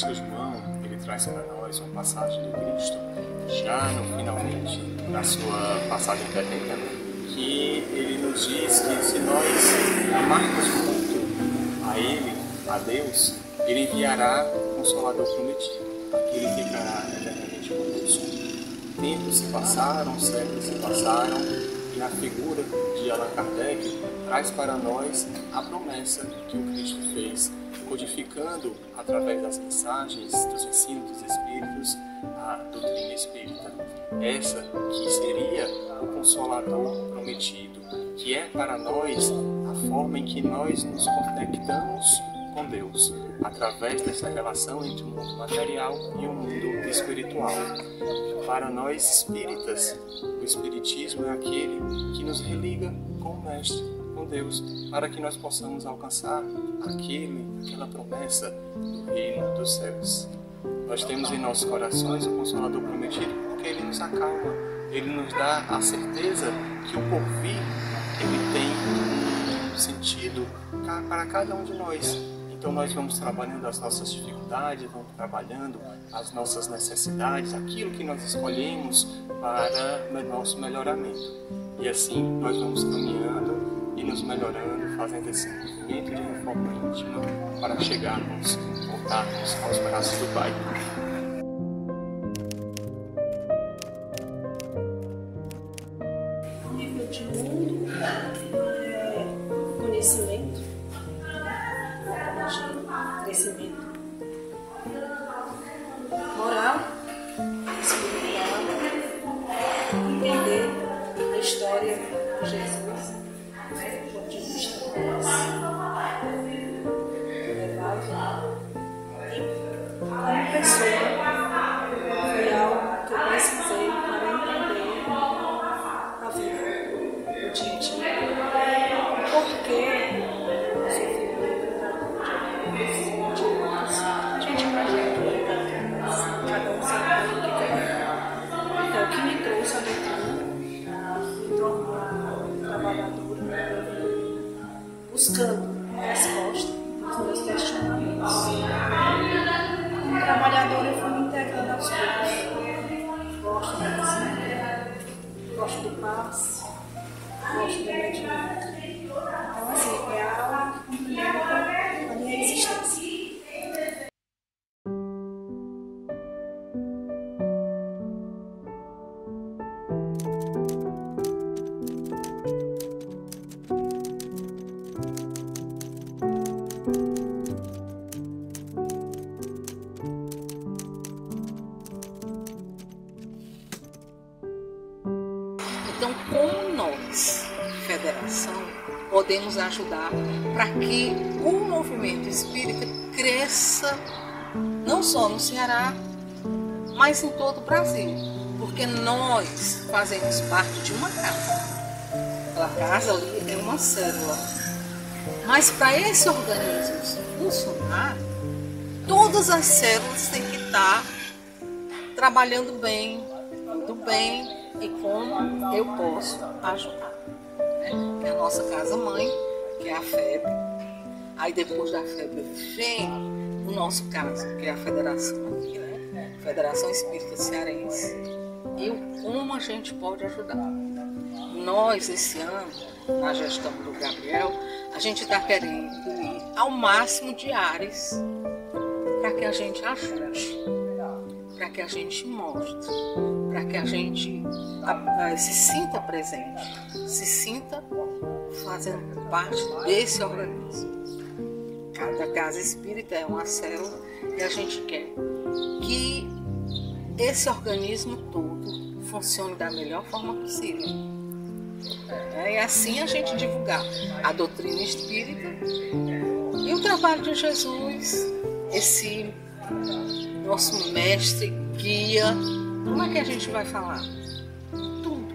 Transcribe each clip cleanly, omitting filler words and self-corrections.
evangelista João, ele traz para nós uma passagem do Cristo, já no finalmente da sua passagem terrena, que ele nos diz que se nós amarmos muito a Ele, a Deus, Ele enviará o Consolador prometido, aquele que ficará eternamente conosco. Tempos se passaram, séculos se passaram, e a figura de Allan Kardec traz para nós a promessa que o Cristo fez, codificando através das mensagens, dos ensinos dos Espíritos, a doutrina espírita. Essa que seria o Consolador prometido, que é para nós a forma em que nós nos conectamos com Deus, através dessa relação entre o mundo material e o mundo espiritual. Para nós espíritas, o Espiritismo é aquele que nos religa com o Mestre, com Deus, para que nós possamos alcançar aquela promessa do reino dos céus. Nós temos em nossos corações o Consolador prometido porque Ele nos acalma, Ele nos dá a certeza que o porvir ele tem um sentido para cada um de nós. Então nós vamos trabalhando as nossas dificuldades, vamos trabalhando as nossas necessidades, aquilo que nós escolhemos para o nosso melhoramento. E assim nós vamos caminhando e nos melhorando, fazendo esse movimento de reforma íntima para chegarmos, voltarmos aos braços do Pai. Nível de mundo, conhecimento, crescimento moral, espiritual, entender a história de Jesus, do ponto de vista elevável. Como pessoa, foi algo que eu precisei para entender a vida, o dia a dia. Por que eu sofri gente imagina cada um sabe o que quer. Então, o que me trouxe a doutrina me tornou trabalhadora, buscando resposta aos meus questionamentos. Como trabalhadora, eu fui me integrando aos poucos. Gosto da cozinha, gosto do passe, gosto do medimento. Então, assim, é algo que complementa a minha existência. Então, como nós, federação, podemos ajudar para que o movimento espírita cresça não só no Ceará, mas em todo o Brasil, porque nós fazemos parte de uma casa. Aquela casa ali é uma célula. Mas para esse organismo funcionar, todas as células têm que estar trabalhando bem, do bem, e como eu posso ajudar. Que é a nossa casa-mãe, que é a FEB. Aí depois da FEB vem o nosso caso, que é a Federação aqui, né? Federação Espírita Cearense. E como a gente pode ajudar. Nós, esse ano, na gestão do Gabriel, a gente está querendo ir ao máximo de áreas para que a gente ajude, para que a gente mostre, para que a gente se sinta presente, se sinta fazendo parte desse organismo. Cada casa espírita é uma célula e a gente quer que esse organismo todo funcione da melhor forma possível. E assim a gente divulgar a doutrina espírita e o trabalho de Jesus, esse nosso mestre, guia. Como é que a gente vai falar? Tudo.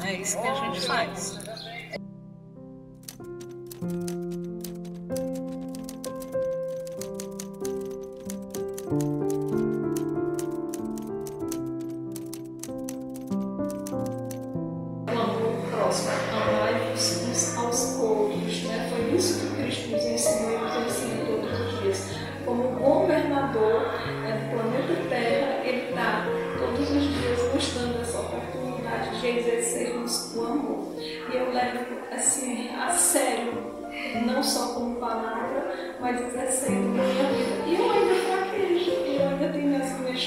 É isso que a gente faz. Amai-vos uns aos outros, né? Foi isso que Cristo nos ensinou e nos ensina todos os dias. Como Criador do planeta Terra, Ele está todos os dias nos dando essa oportunidade de exercermos o amor. E eu levo assim, a sério, não só como palavra, mas exercendo na minha vida. E eu ainda fraquejo, eu ainda tenho as minhas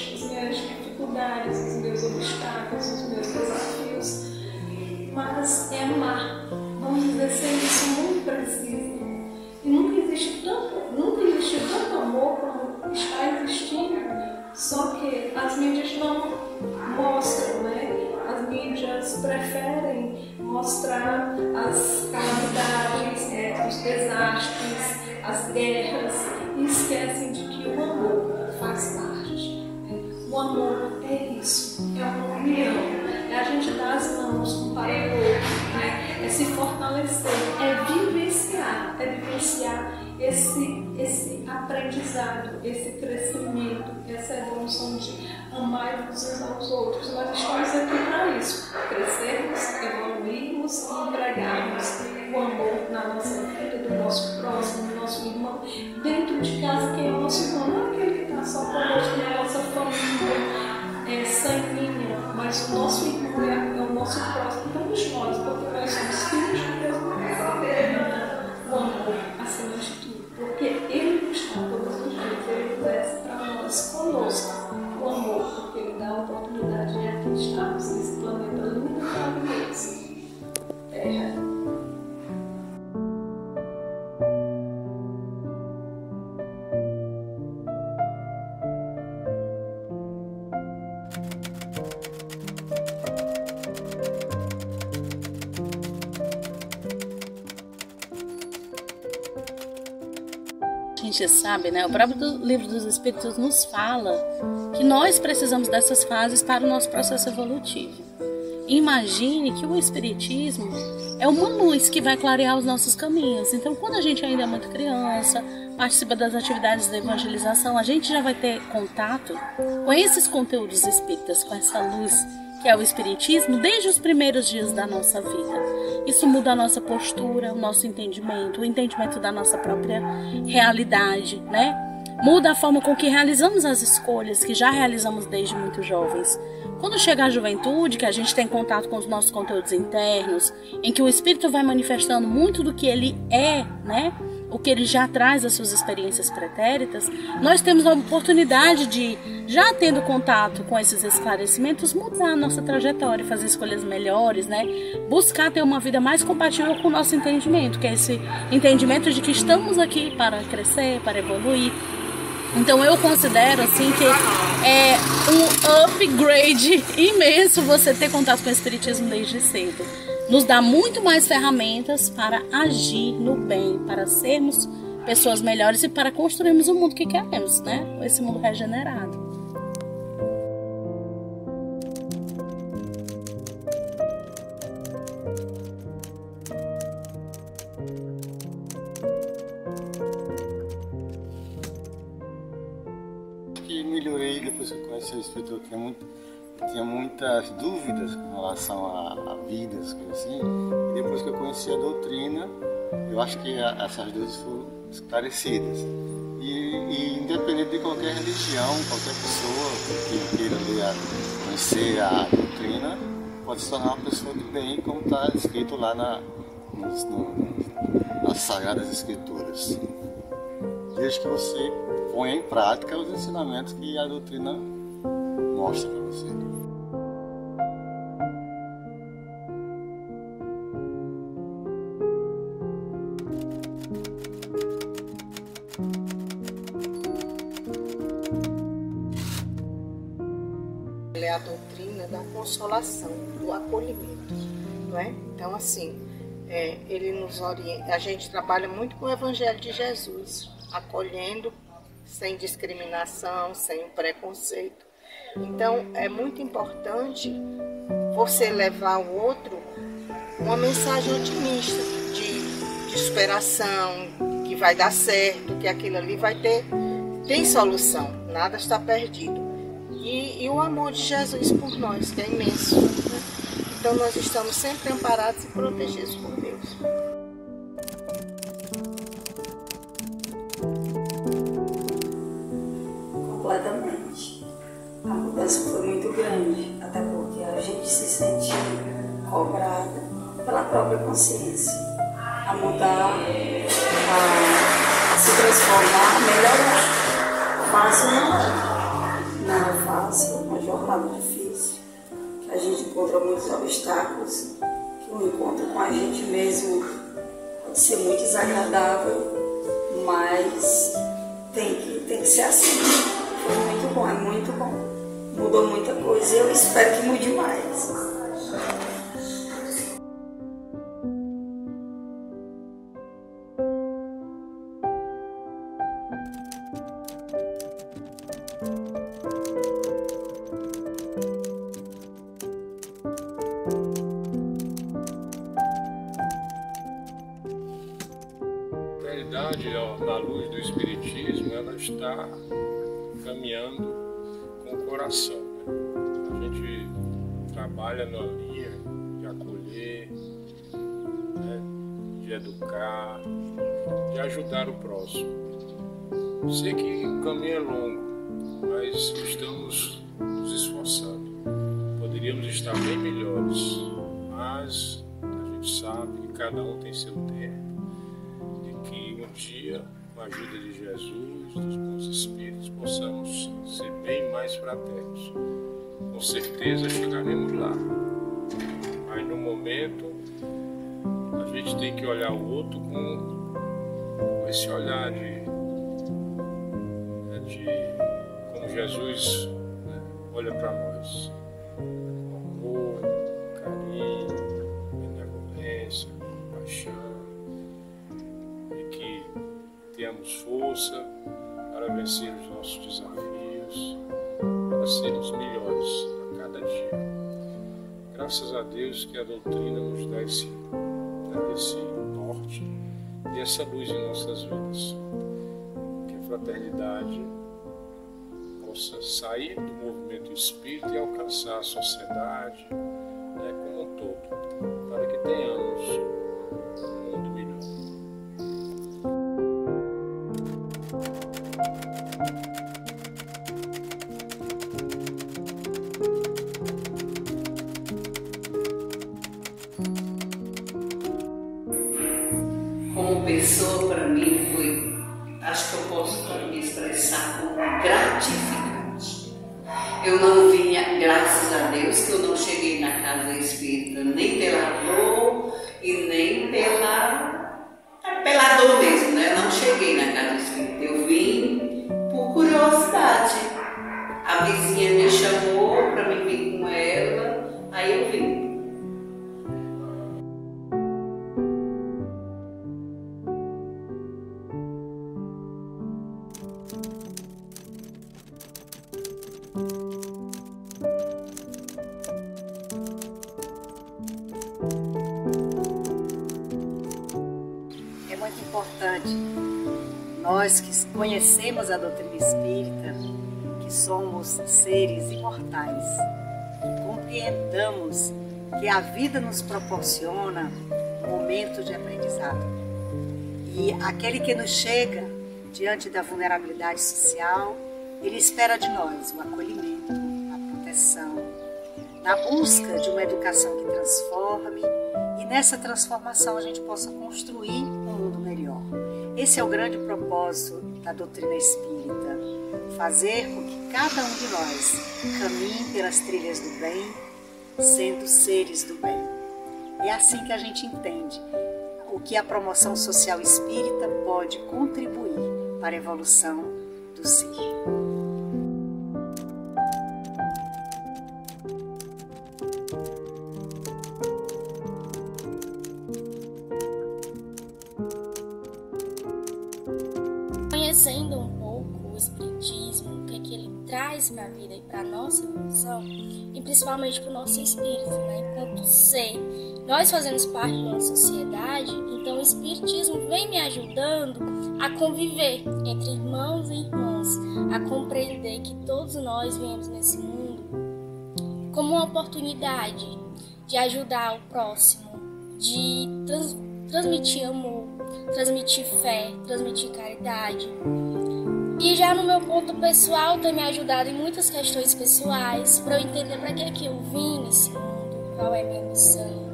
dificuldades, os meus obstáculos, os meus desafios. Mas é amar. Vamos exercer isso muito preciso. E nunca existiu tanto amor como está existindo. Só que as mídias não mostram, né? As mídias preferem mostrar as calamidades, os desastres, as guerras, e esquecem de que o amor faz parte. O amor é isso, é uma união. É a gente dar as mãos um para o outro, né? É se fortalecer, é vivenciar esse aprendizado, esse crescimento, essa evolução de amar uns aos outros. Nós estamos aqui para isso, crescermos, evoluirmos e empregarmos o amor na nossa vida, do nosso próximo, do nosso irmão, dentro de casa. Quem é o nosso irmão? Não é aquele que está só conosco na nossa família, sanguínea, mas o nosso irmão é o nosso próximo, todos nós, porque nós somos filhos de Deus. O amor acima de tudo, porque Ele está todos os dias, Ele exerce para nós, conosco, o amor, porque Ele dá a oportunidade de aqui estarmos nesse planeta lindo e maravilhoso. Terra. A gente sabe, né? O próprio Livro dos Espíritos nos fala que nós precisamos dessas fases para o nosso processo evolutivo. Imagine que o Espiritismo é uma luz que vai clarear os nossos caminhos. Então, quando a gente ainda é muito criança, participa das atividades da evangelização, a gente já vai ter contato com esses conteúdos espíritas, com essa luz que é o Espiritismo, desde os primeiros dias da nossa vida. Isso muda a nossa postura, o nosso entendimento, o entendimento da nossa própria realidade, né? Muda a forma com que realizamos as escolhas, que já realizamos desde muito jovens. Quando chega a juventude, que a gente tem contato com os nossos conteúdos internos, em que o Espírito vai manifestando muito do que ele é, né? O que ele já traz das suas experiências pretéritas, nós temos a oportunidade de, já tendo contato com esses esclarecimentos, mudar a nossa trajetória, fazer escolhas melhores, né? Buscar ter uma vida mais compatível com o nosso entendimento, que é esse entendimento de que estamos aqui para crescer, para evoluir. Então eu considero assim que é um upgrade imenso você ter contato com o Espiritismo desde cedo. Nos dá muito mais ferramentas para agir no bem, para sermos pessoas melhores e para construirmos o mundo que queremos, né? Esse mundo regenerado. Que melhorei depois que eu conheci o Espírito. Tinha muitas dúvidas com relação a vidas, assim, e depois que eu conheci a doutrina, eu acho que essas dúvidas foram esclarecidas. E independente de qualquer religião, qualquer pessoa que queira conhecer a doutrina, pode se tornar uma pessoa de bem, como está escrito lá nas Sagradas Escrituras. Desde que você ponha em prática os ensinamentos que a doutrina mostra para você. É a doutrina da consolação, do acolhimento, não é? Então, assim, ele nos orienta. A gente trabalha muito com o Evangelho de Jesus, acolhendo sem discriminação, sem preconceito. Então, é muito importante você levar ao outro uma mensagem otimista, de superação, que vai dar certo, que aquilo ali tem solução, nada está perdido. E o amor de Jesus por nós, que é imenso, né? Então, nós estamos sempre amparados e protegidos por Deus. completamente. A mudança foi muito grande, até porque a gente se sentiu cobrada pela própria consciência a mudar, a se transformar, a melhorar. Fácil não é fácil, é uma jornada difícil, que a gente encontra muitos obstáculos, que o encontro com a gente mesmo pode ser muito desagradável, mas tem que ser assim. Foi muito bom, é muito bom. Mudou muita coisa e eu espero que mude mais. A realidade, na luz do Espiritismo, ela está caminhando com o coração. A gente trabalha na linha de acolher, né, de educar, de ajudar o próximo. Sei que o caminho é longo, mas estamos nos esforçando. Poderíamos estar bem melhores, mas a gente sabe que cada um tem seu tempo e que um dia, com a ajuda de Jesus, dos bons espíritos, possamos ser bem mais fraternos. Com certeza chegaremos lá, mas no momento a gente tem que olhar o outro com esse olhar de como Jesus, né, olha para nós, com amor, carinho, benevolência, compaixão, e que tenhamos força para vencer os nossos desafios, para sermos melhores a cada dia. Graças a Deus que a doutrina nos dá esse norte e essa luz em nossas vidas. Que a fraternidade possa sair do movimento espírita e alcançar a sociedade, né, como um todo, para que tenhamos um mundo melhor. Como pessoa, para mim, acho que eu posso me expressar como gratificante. Eu não vinha, graças a Deus, que eu não cheguei na casa espírita nem pela dor e nem pela dor mesmo, né? Eu não cheguei na casa espírita, eu vim por curiosidade. A vizinha me chamou para me vir com ela, aí eu vim. É muito importante nós que conhecemos a doutrina espírita, que somos seres imortais, que compreendamos que a vida nos proporciona momentos de aprendizado. E aquele que nos chega diante da vulnerabilidade social, ele espera de nós o acolhimento, a proteção, na busca de uma educação que transforme e nessa transformação a gente possa construir um mundo melhor. Esse é o grande propósito da doutrina espírita, fazer com que cada um de nós caminhe pelas trilhas do bem, sendo seres do bem. É assim que a gente entende o que a promoção social espírita pode contribuir para a evolução do ser. Conhecendo um pouco o Espiritismo, o que ele traz para a vida e para a nossa evolução, e principalmente para o nosso espírito, né? Enquanto ser, nós fazemos parte de uma sociedade, então o Espiritismo vem me ajudando a conviver entre irmãos e irmãs, a compreender que todos nós viemos nesse mundo como uma oportunidade de ajudar o próximo, de transmitir amor, transmitir fé, transmitir caridade. E já no meu ponto pessoal, tem me ajudado em muitas questões pessoais, para eu entender para que eu vim nesse mundo, qual é a minha missão.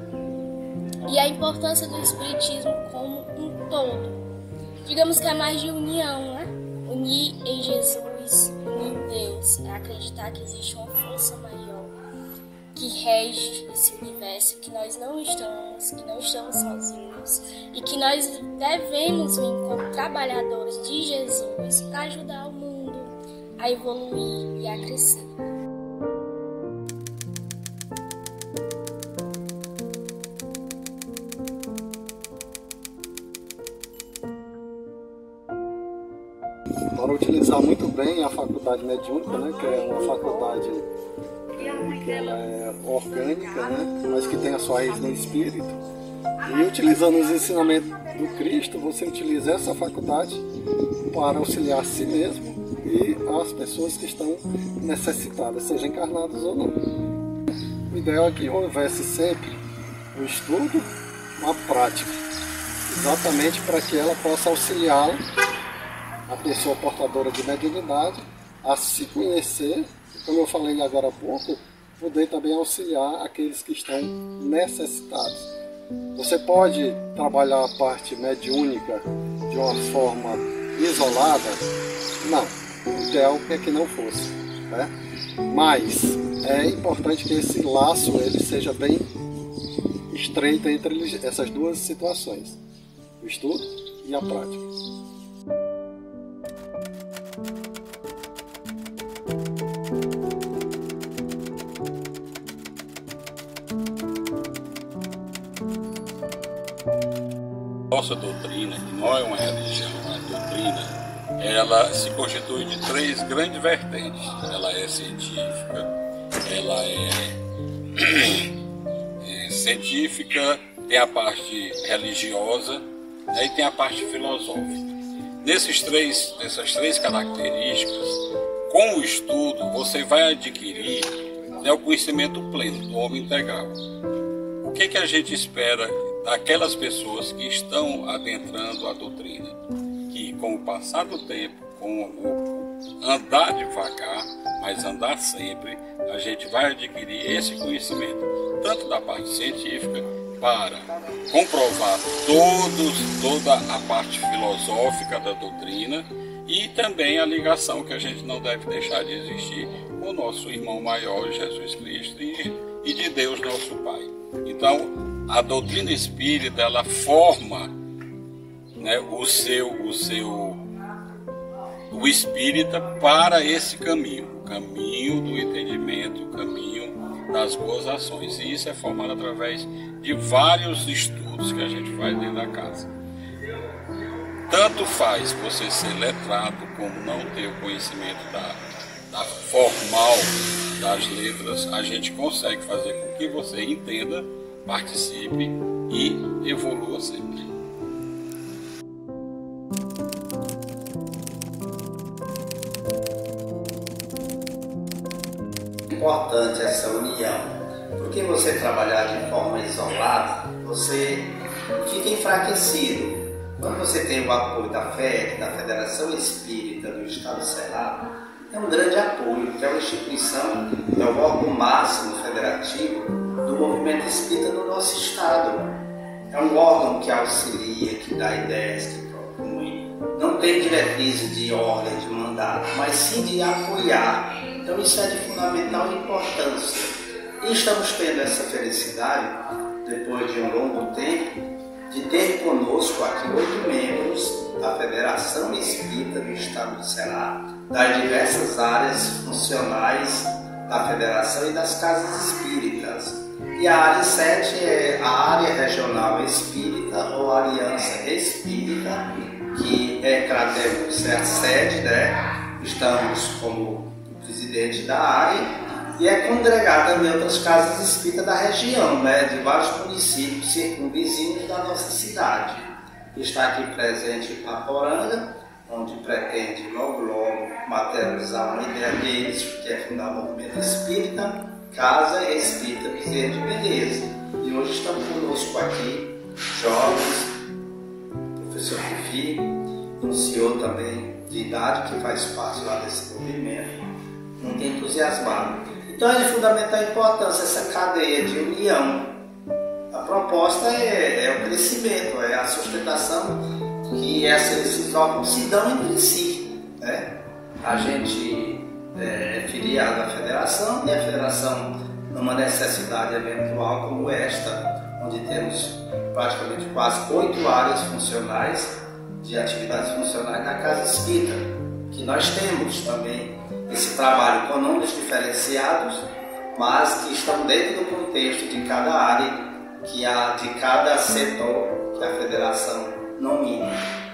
E a importância do Espiritismo como um todo. Digamos que é mais de união, né? Unir em Jesus, unir em Deus, é acreditar que existe uma força maior que rege esse universo, que nós não estamos sozinhos e que nós devemos vir como trabalhadores de Jesus para ajudar o mundo a evoluir e a crescer. Para utilizar muito bem a faculdade mediúnica, né, que é uma faculdade que ela é orgânica, né, mas que tem a sua raiz no espírito. E utilizando os ensinamentos do Cristo, você utiliza essa faculdade para auxiliar a si mesmo e as pessoas que estão necessitadas, sejam encarnadas ou não. O ideal é que houvesse sempre o estudo, a prática, exatamente para que ela possa auxiliar a pessoa portadora de mediunidade a se conhecer, como eu falei agora há pouco, poder também auxiliar aqueles que estão necessitados. Você pode trabalhar a parte mediúnica de uma forma isolada? Não, o ideal é que não fosse, né? Mas é importante que esse laço ele seja bem estreito entre essas duas situações, o estudo e a prática. Nossa doutrina, que não é uma religião, é uma doutrina, ela se constitui de três grandes vertentes. Ela é científica, ela é científica, tem a parte religiosa, e tem a parte filosófica. Dessas três características, com o estudo, você vai adquirir o conhecimento pleno do homem integral. O que a gente espera daquelas pessoas que estão adentrando a doutrina? Que com o passar do tempo, com o andar devagar, mas andar sempre, a gente vai adquirir esse conhecimento, tanto da parte científica, para comprovar toda a parte filosófica da doutrina e também a ligação que a gente não deve deixar de existir com o nosso irmão maior, Jesus Cristo, e de Deus, nosso Pai. Então, a doutrina espírita, ela forma, né, o espírita para esse caminho, o caminho do entendimento, o caminho das boas ações. E isso é formado através de vários estudos que a gente faz dentro da casa. Tanto faz você ser letrado como não ter o conhecimento da formal das letras, a gente consegue fazer com que você entenda, participe e evolua sempre. Importante essa união, porque você trabalhar de forma isolada, você fica enfraquecido. Quando você tem o apoio da FED, da Federação Espírita do Estado do Cerrado, é um grande apoio, porque é uma instituição, é o órgão máximo federativo do movimento espírita no nosso estado. É um órgão que auxilia, que dá ideias, que propõe. Não tem diretrizes de ordem, de mandato, mas sim de apoiar. Então isso é de fundamental importância. E estamos tendo essa felicidade, depois de um longo tempo, de ter conosco aqui 8 membros da Federação Espírita do Estado do Ceará, das diversas áreas funcionais da Federação e das casas espíritas. E a área 7 é a área regional espírita ou aliança espírita, que é Crateus, é a sede, né? Estamos como presidente da área e é congregada em outras casas espíritas da região, né? De vários municípios circunvizinhos da nossa cidade. Está aqui presente em Paporanga, onde pretende logo materializar uma ideia deles, que é fundar o movimento espírita, Casa Espírita Bezerra de Beleza. E hoje estão conosco aqui jovens, professor Fifi, um senhor também de idade, que faz parte lá desse movimento, muito entusiasmado. Então ele fundamenta a importância dessa cadeia de união. A proposta é o crescimento, é a sustentação que esses órgãos se dão entre si, né? A gente é filiado à federação, e a federação, numa necessidade eventual como esta, onde temos praticamente quase 8 áreas funcionais de atividades funcionais na Casa Espírita, que nós temos também esse trabalho com nomes diferenciados, mas que estão dentro do contexto de cada área, de cada setor que a federação nomina,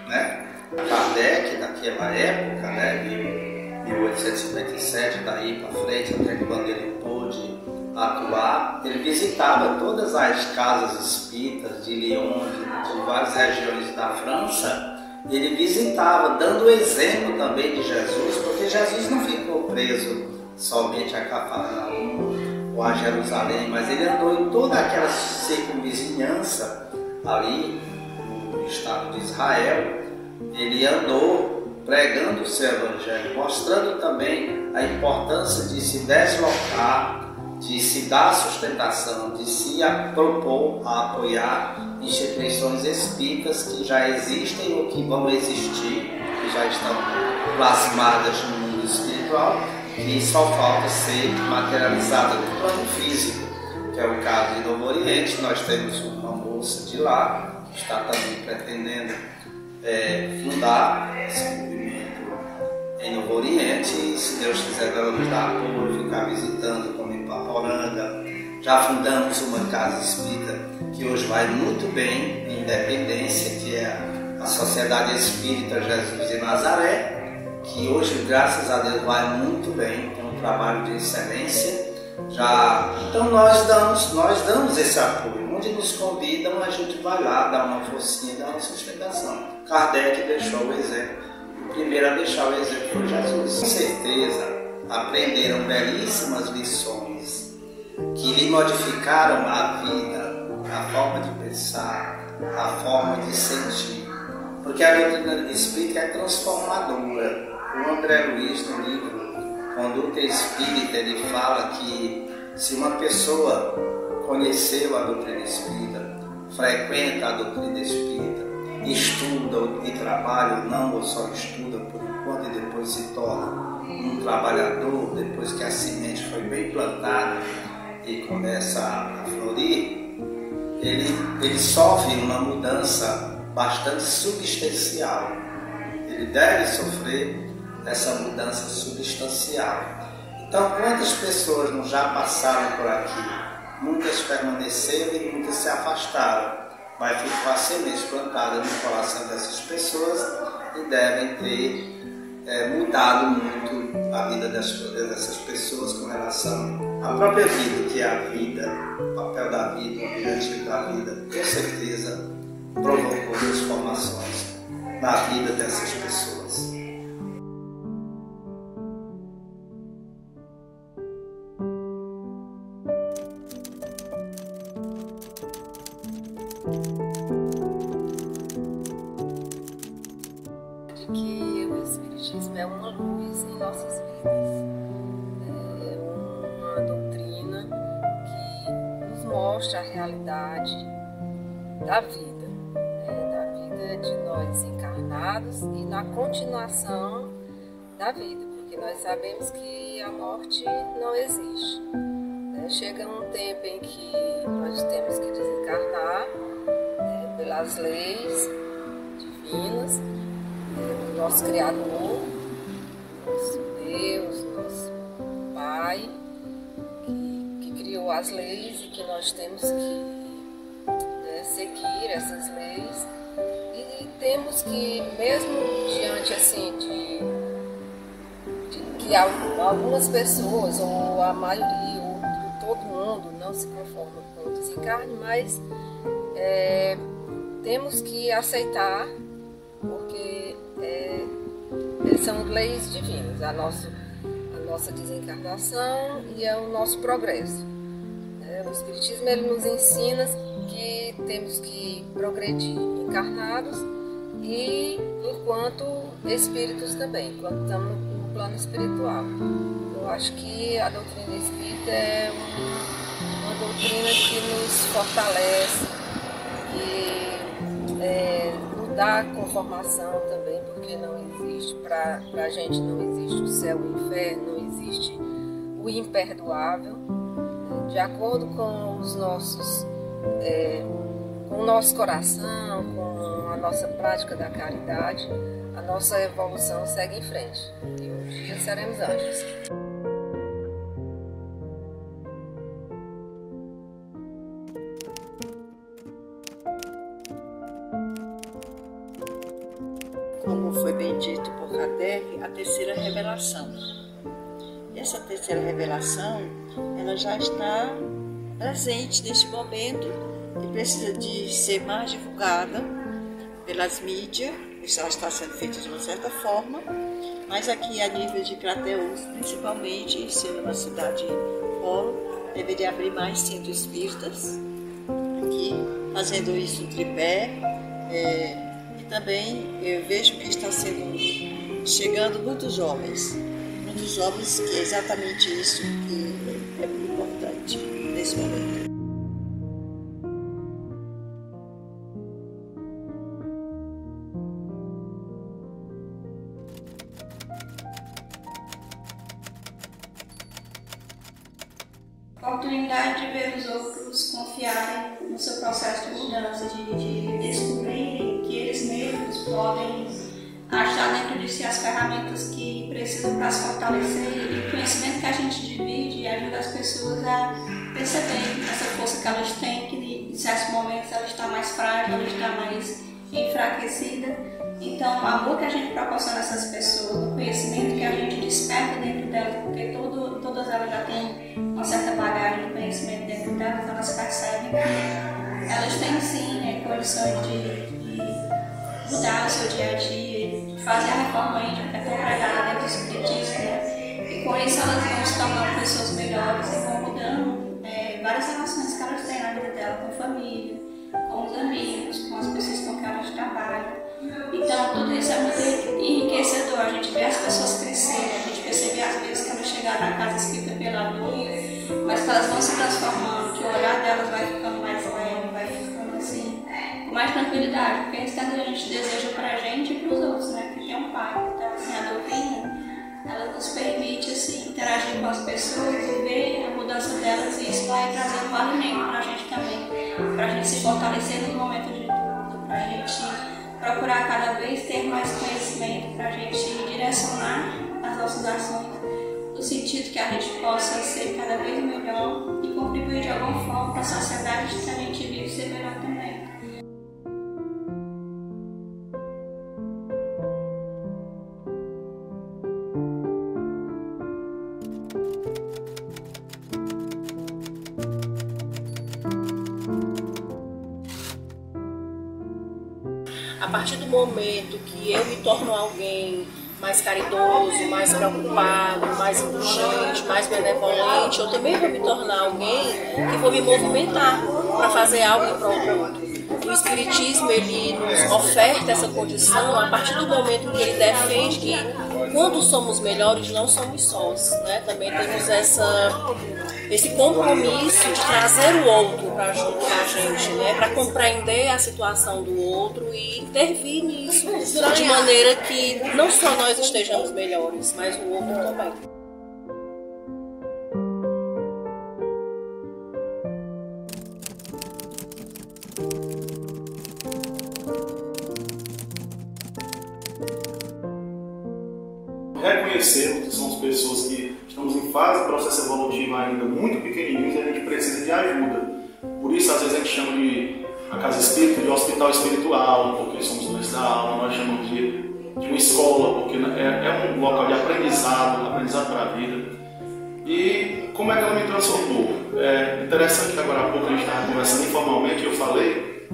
né? Kardec, naquela época, né, de 1857, daí para frente, até quando ele pôde atuar, ele visitava todas as casas espíritas de Lyon, de várias regiões da França. Ele visitava, dando exemplo também de Jesus, porque Jesus não ficou preso somente a Cafarnaum ou a Jerusalém, mas ele andou em toda aquela circunvizinhança ali no estado de Israel. Ele andou pregando o seu evangelho, mostrando também a importância de se deslocar, de se dar sustentação, de se propor a apoiar instituições espíritas que já existem ou que vão existir, que já estão plasmadas no mundo espiritual, e só falta ser materializada no plano físico, que é o caso de Novo Oriente. Nós temos uma moça de lá que está também pretendendo fundar esse movimento em Novo Oriente, e se Deus quiser ela nos dar apoio, ficar visitando como em Paporanga. Já fundamos uma casa espírita que hoje vai muito bem em Independência, que é a Sociedade Espírita Jesus de Nazaré, que hoje, graças a Deus, vai muito bem, tem um trabalho de excelência. Então nós damos esse apoio. Onde nos convidam, a gente vai lá, dá uma forcinha, dá uma sustentação. Kardec deixou o exemplo. O primeiro a deixar o exemplo foi Jesus. Com certeza aprenderam belíssimas lições que lhe modificaram a vida, a forma de pensar, a forma de sentir. Porque a doutrina espírita é transformadora. O André Luiz, no livro Conduta Espírita, ele fala que se uma pessoa conheceu a doutrina espírita, frequenta a doutrina espírita, estuda e trabalha ou não, ou só estuda por enquanto e depois se torna um trabalhador, depois que a semente foi bem plantada e começa a florir, ele sofre uma mudança bastante substancial. Ele deve sofrer essa mudança substancial. Então, quantas pessoas não já passaram por aqui? Muitas permaneceram e muitas se afastaram. Vai ficar sementes plantadas no coração dessas pessoas e devem ter mudado muito a vida dessas pessoas com relação à própria vida, que é a vida, o papel da vida, o objetivo da vida. Com certeza provocou transformações na vida dessas pessoas. De que o Espiritismo é uma luz em nossas vidas, é uma doutrina que nos mostra a realidade da vida de nós encarnados e na continuação da vida, porque nós sabemos que a morte não existe. Chega um tempo em que nós temos que desencarnar pelas leis divinas do nosso Criador, nosso Deus, nosso Pai, que criou as leis e que nós temos que seguir essas leis. E temos que, mesmo diante assim de que algumas pessoas, ou a maioria, ou todo mundo não se conforma com o desencarne, mas temos que aceitar, porque são leis divinas, a nossa desencarnação e o nosso progresso. O Espiritismo ele nos ensina que temos que progredir encarnados e enquanto espíritos também, quando estamos no plano espiritual. Eu acho que a doutrina espírita é uma doutrina que nos fortalece, que nos dá conformação também, porque não existe, para a gente não existe o céu e o inferno, não existe o imperdoável. De acordo com os nossos, com o nosso coração, com a nossa prática da caridade, a nossa evolução segue em frente. E um dia seremos anjos. Como foi bem dito por Kardec, a terceira revelação. Essa terceira revelação, ela já está presente neste momento e precisa de ser mais divulgada pelas mídias. Isso já está sendo feito de uma certa forma, mas aqui a nível de Crateús, principalmente, sendo uma cidade polo, deveria abrir mais centros espíritas aqui, fazendo isso tripé. E também eu vejo que está chegando muitos jovens, que é exatamente isso que é muito importante nesse momento. Oportunidade de ver os outros confiarem no seu processo de mudança, de descobrirem que eles mesmos podem achar dentro de si as ferramentas que precisam para se fortalecer, e o conhecimento que a gente divide ajuda as pessoas a perceber essa força que elas têm, que em certos momentos ela está mais frágil, ela está mais enfraquecida. Então, o amor que a gente proporciona a essas pessoas, o conhecimento que a gente desperta dentro delas, porque todas elas já têm uma certa bagagem de conhecimento dentro delas, elas percebem que elas têm sim condições de mudar o seu dia a dia, fazer a reforma íntima que é tão pregada dentro do espiritismo, e com isso elas vão se tornando pessoas melhores e vão mudando várias relações que elas têm na vida dela, com a família, com os amigos, com as pessoas com que elas trabalham. Então, tudo isso é muito enriquecedor. A gente vê as pessoas crescerem, a gente percebe às vezes que elas chegaram na casa espírita pela dor, mas que elas vão se transformando, que o olhar delas vai ficando mais leve, vai ficando assim, com mais tranquilidade, porque isso que a gente deseja pra gente e pros outros, né? Que tem um pai. Então, assim, a doutrina, ela nos permite assim, interagir com as pessoas e ver a mudança delas, e isso vai trazendo um alimento pra gente também, pra gente se fortalecer no momento de tudo, pra gente procurar cada vez ter mais conhecimento para a gente direcionar as nossas ações no sentido que a gente possa ser cada vez melhor e contribuir de alguma forma para a sociedade que a gente vive ser melhor também. A partir do momento que eu me torno alguém mais caridoso, mais preocupado, mais indulgente, mais benevolente, eu também vou me tornar alguém que vou me movimentar para fazer algo em prol do outro. O Espiritismo, ele nos oferta essa condição a partir do momento que ele defende que quando somos melhores não somos sós, né? Também temos esse compromisso de trazer o outro para junto com a gente, né? Para compreender a situação do outro e intervir nisso, de maneira que não só nós estejamos melhores, mas o outro também. Reconhecemos que somos pessoas que estamos em fase de processo evolutivo ainda muito pequenininhos e a gente precisa de ajuda. Por isso, às vezes, a gente chama de a casa espírita de hospital espiritual, porque somos doentes da alma, nós chamamos de uma escola, porque é um local de aprendizado para a vida. E como é que ela me transformou? É interessante que agora há pouco a gente estava conversando informalmente e eu falei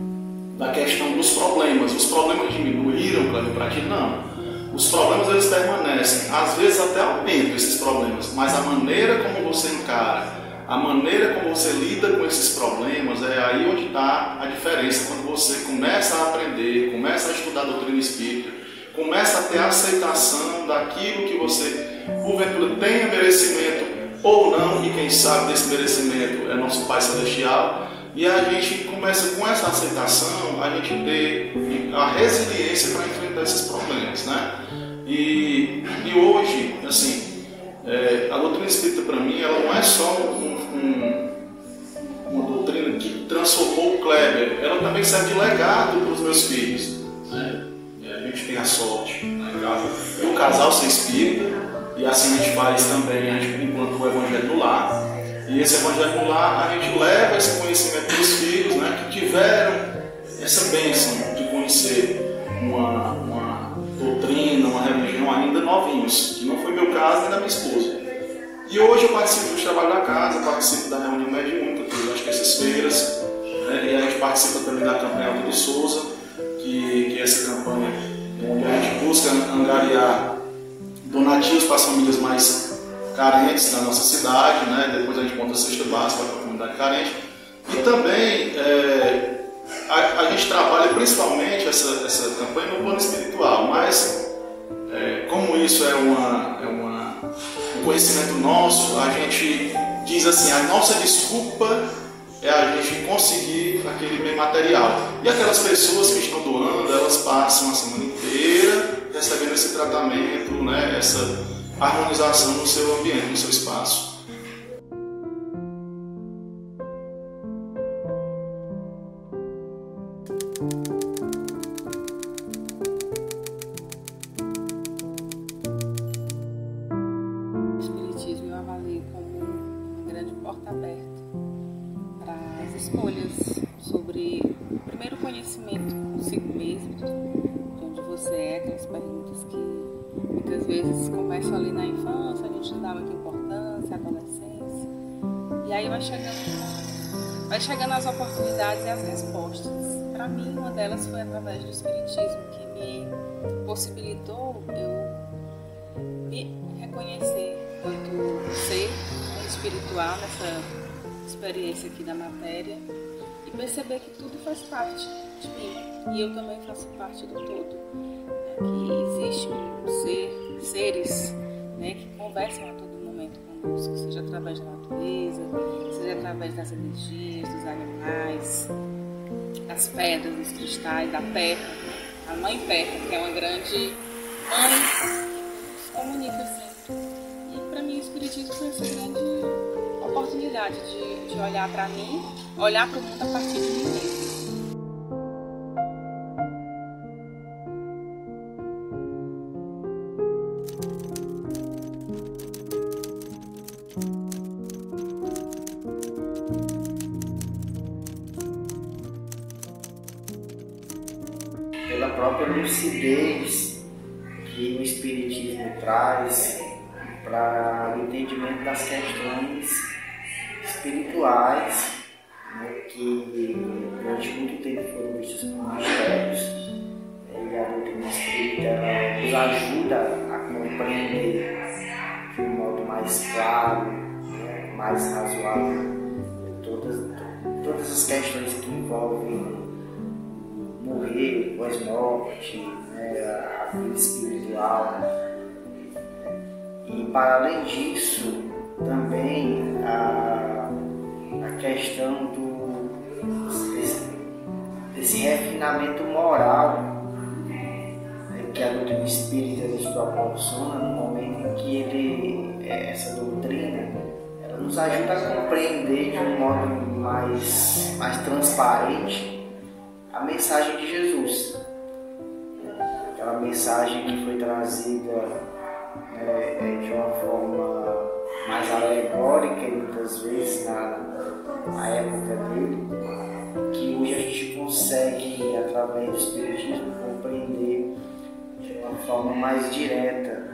da questão dos problemas. Os problemas diminuíram para ti? Não. Os problemas eles permanecem, às vezes até aumentam esses problemas, mas a maneira como você encara, a maneira como você lida com esses problemas é aí onde está a diferença. Quando você começa a aprender, começa a estudar a doutrina espírita, começa a ter aceitação daquilo que você, porventura, tenha merecimento ou não, e quem sabe desse merecimento é nosso Pai Celestial, e a gente começa com essa aceitação, a gente ter a resiliência para enfrentar esses problemas, né? E hoje, assim, a doutrina espírita para mim, ela não é só uma doutrina que transformou o Kleber, ela também serve de legado para os meus filhos, né? A gente tem a sorte, né, do casal ser espírita, e assim a gente faz também, a gente implanta o Evangelho no lar, e esse Evangelho no lar, a gente leva esse conhecimento para os filhos, né, que tiveram essa bênção de conhecer uma doutrina, uma religião ainda novinhos, que não foi meu caso nem da minha esposa. E hoje eu participo do trabalho da casa, participo da reunião mediúnica, todas as terças-feiras, né, e a gente participa também da campanha Alto de Souza, que é essa campanha onde a gente busca angariar donativos para as famílias mais carentes da nossa cidade, né? Depois a gente monta a cesta básica para a comunidade carente. E também a gente trabalha principalmente essa campanha no plano espiritual, mas como isso é um conhecimento nosso, a gente diz assim, a nossa desculpa é a gente conseguir aquele bem material. E aquelas pessoas que estão doando, elas passam a semana inteira recebendo esse tratamento, né, essa harmonização no seu ambiente, no seu espaço. O Espiritismo eu avalio como uma grande porta aberta para as escolhas sobre o primeiro conhecimento consigo mesmo, de onde você é, aquelas perguntas que muitas vezes começam ali na infância, a gente não dá muita importância, adolescência, e aí vai chegando as oportunidades e as respostas. Para mim, uma delas foi através do Espiritismo, que me possibilitou eu me reconhecer enquanto ser espiritual nessa experiência aqui da matéria e perceber que tudo faz parte de mim e eu também faço parte do todo, né? Que existe seres, né, que conversam a todo momento conosco, seja através da natureza, seja através das energias, dos animais, das pedras, dos cristais, da terra, a mãe terra, que é uma grande mãe que nos comunica sempre. E para mim o Espiritismo foi essa grande oportunidade de olhar para mim, olhar para o mundo a partir de mim mesmo. Pela própria lucidez que o Espiritismo traz para o entendimento das questões espirituais, né, que durante muito tempo foram vistos como mistérios, e a doutrina espírita nos ajuda a compreender de um modo mais claro, né, mais razoável, todas as questões que envolvem morrer, pós-morte, né, a vida espiritual. E para além disso, também a questão desse refinamento moral, né, que a doutrina espírita nos proporciona no momento em que essa doutrina ela nos ajuda a compreender de um modo mais transparente a mensagem de Jesus, aquela mensagem que foi trazida de uma forma mais alegórica muitas vezes na época dele, que hoje a gente consegue, através do Espiritismo, compreender de uma forma mais direta,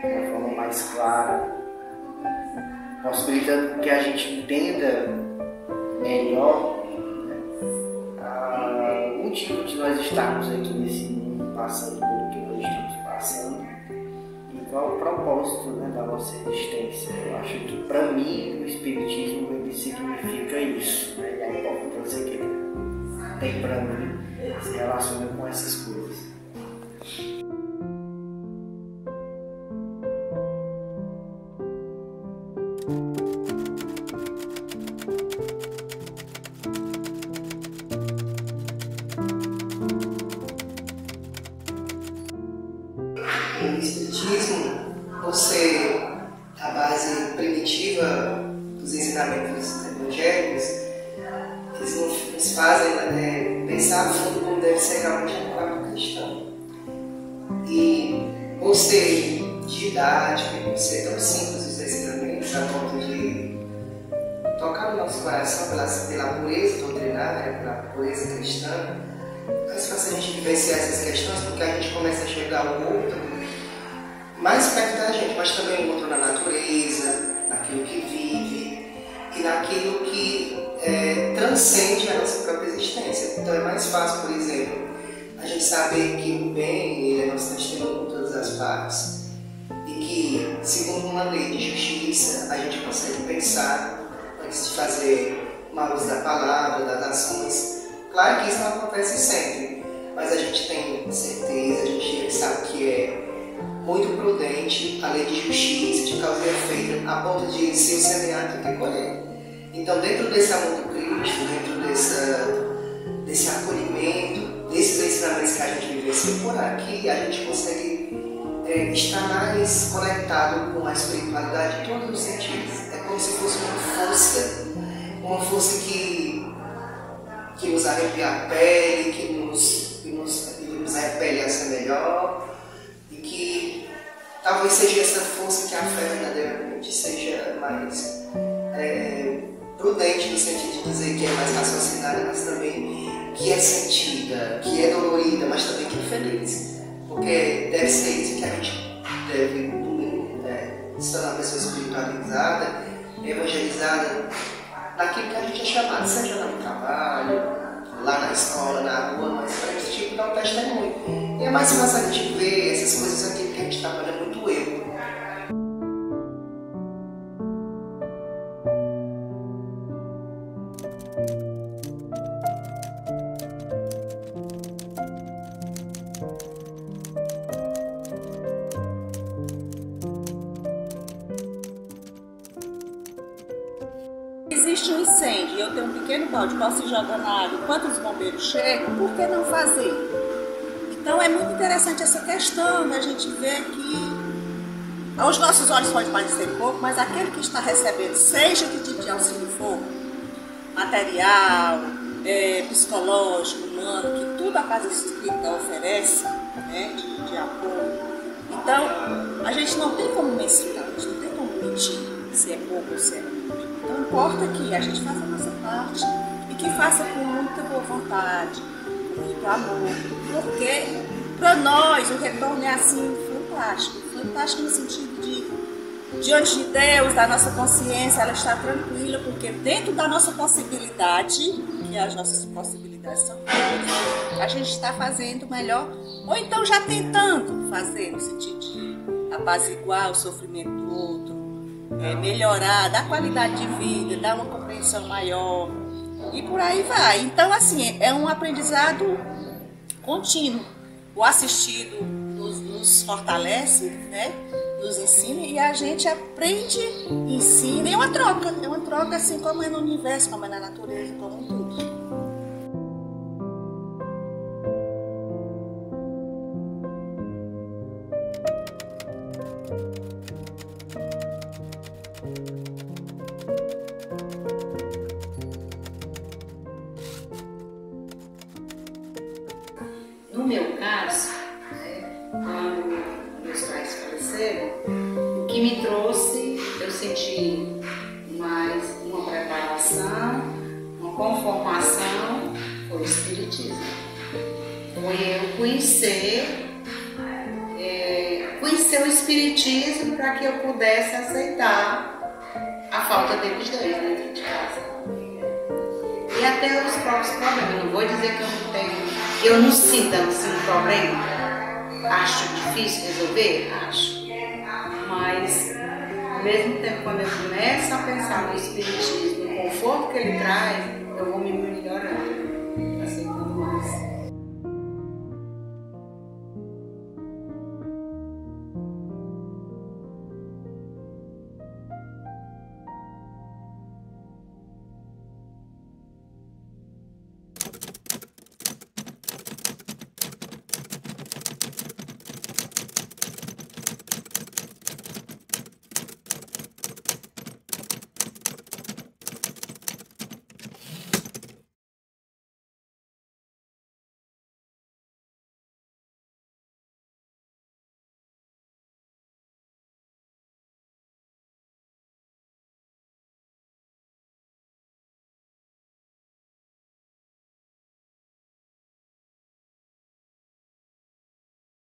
de uma forma mais clara, possibilitando que a gente entenda melhor o motivo de nós estarmos aqui nesse mundo, passando pelo que nós estamos passando, e qual o propósito, né, da nossa existência. Eu acho que, para mim, o Espiritismo ele significa isso, né, e a importância que ele tem para mim se relaciona com essas coisas. No Espiritismo, você, a base primitiva dos ensinamentos evangélicos, eles nos fazem pensar a fundo como deve ser realmente a moral cristã. E por ser didático, por ser tão simples os ensinamentos, a ponto de tocar no nosso coração pela pureza doutrinária, pela pureza cristã, mais fácil a gente vivenciar essas questões, porque a gente começa a enxergar o outro mais perto da gente, mas também o outro na natureza, naquilo que vive e naquilo que transcende a nossa própria existência. Então é mais fácil, por exemplo, a gente saber que o bem ele é nosso testemunho em todas as partes e que, segundo uma lei de justiça, a gente consegue pensar antes de fazer uma uso da palavra, das ações. Claro que isso não acontece sempre, mas a gente tem certeza, a gente sabe que é muito prudente a lei de justiça, de causa e efeito, a ponto de se o semear tem que colher. Então, dentro desse amor do Cristo, dentro desse acolhimento, desses ensinamentos que a gente vivencia por aqui, a gente consegue estar mais conectado com a espiritualidade em todos os sentidos. É como se fosse uma força que nos arrepia a pele, que nos repele a ser melhor, e que talvez seja essa força que a fé verdadeiramente seja mais prudente, no sentido de dizer que é mais raciocinada, mas também que é sentida, que é dolorida, mas também que é feliz. Porque deve ser isso que a gente deve se tornar uma pessoa espiritualizada, evangelizada, naquilo que a gente é chamado, seja lá no trabalho, lá na escola, na rua, mas para esse tipo dar um testemunho. E é mais fácil a gente ver essas coisas aqui, porque a gente trabalha muito eu. Existe um incêndio e eu tenho um pequeno balde, posso ir jogando água enquanto os bombeiros chegam, por que não fazer? Então é muito interessante essa questão da gente ver que aos nossos olhos pode parecer pouco, mas aquele que está recebendo, seja que tipo de auxílio for, material, psicológico, humano, que tudo a Casa Espírita oferece, né, de apoio. Então, a gente não tem como mensurar, a gente não tem como medir se é pouco ou se é muito. Então, importa que a gente faça a nossa parte e que faça com muita boa vontade, com muito amor, porque para nós o retorno é assim fantástico, fantástico no sentido de diante de Deus, da nossa consciência, ela está tranquila, porque dentro da nossa possibilidade, que as nossas possibilidades são grandes, a gente está fazendo melhor, ou então já tentando fazer no sentido de apaziguar o sofrimento do outro, melhorar, dar qualidade de vida, dar uma compreensão maior e por aí vai. Então, assim, é um aprendizado contínuo. O assistido nos fortalece, né? Nos ensina e a gente aprende, ensina. É uma troca assim como é no universo, como é na natureza, como em tudo. No meu caso, quando meus pais faleceram, o que me trouxe, eu senti mais uma preparação, uma conformação, foi o Espiritismo. Foi eu conhecer o Espiritismo para que eu pudesse aceitar a falta deles dois dentro de casa. E até os próprios problemas, não vou dizer que eu não sinto assim um problema, acho difícil resolver, acho, mas ao mesmo tempo quando eu começo a pensar no Espiritismo, no conforto que ele traz, eu vou me melhorando.